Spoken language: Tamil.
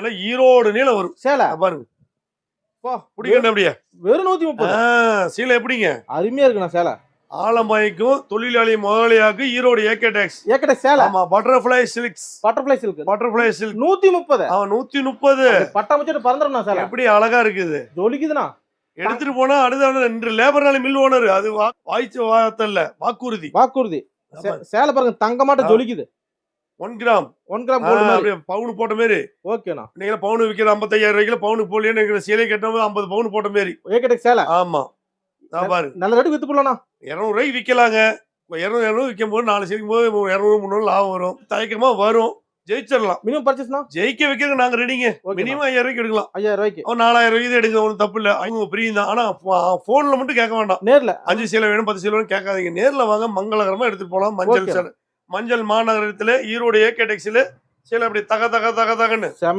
சேலை ஈரோடு நீளம் வரும். சேலை பாருங்க பிடிக்கணும். அப்படியே வெறும் 130. சீலை எப்படிங்க அருமையா இருக்குண்ணா சேலை. ஆலம்பாய்க்கும் தொழிலாளி முதலாளியாக்கு ஈரோடு ஏகே டெக்ஸ். சேலை. ஆமா பட்டர்ஃப்ளை சில்க்ஸ். Butterfly silk 130. 130 பட்டா முடிச்சிட்டு பறந்துறணும் சேலை. எப்படி அழகா இருக்குது, ஜொலிக்குதுண்ணா. எடுத்துட்டு போனா அடுத்த இன்று லேபர் நாள் மில் ஓனர். அது வாய்ச்ச வார்த்தை வாக்குறுதி. சேலை பாருங்க தங்கமாட்ட ஜொலிக்குது. 1 கிராம் பவுன் போட்ட மாதிரி. ஓகேண்ணா. நீங்க பவுன் விக்கிற 55,000 ரூபாய்க்கு பவுனுக்கு போலியே சேலை கட்டணும் 50 பவுன் போட்ட மாதிரி ஏகே சேலை. ஆமா பாருங்க நல்ல ரேட்டு வித்து போடலாம். 200 ரூபாய்க்கு விற்கலாங்க. 200 விற்கும் போது 4 சேர்க்கும் போது 200-300 லாபம் வரும். தயக்கமா வரும். ஜெயிச்சிடலாம். மினிமம் பர்ச்சேஸ்னா ஜெயிக்க வைக்கிறது நாங்க ரெடிங்க. மினிமம் 5000 ரூபாய்க்கு எடுக்கலாம். 5000 ரூபாய்க்கு 4000 ரூபாய்க்கு எடுங்க. ஒன்றும் தப்பு இல்லை. அவங்க பிரியும் தான். ஆனா போன்ல மட்டும் கேட்க வேண்டாம். நேர்ல 5 சேலை வேணும் 10 சேலை வேணும் கேட்காதீங்க. நேர்ல வாங்க, மங்களகரமா எடுத்துட்டு போலாம். மஞ்சள் மாநகரத்துல ஈரோடு ஏகே டெக்ஸ்ல சேலை அப்படி தகன்னு செமையா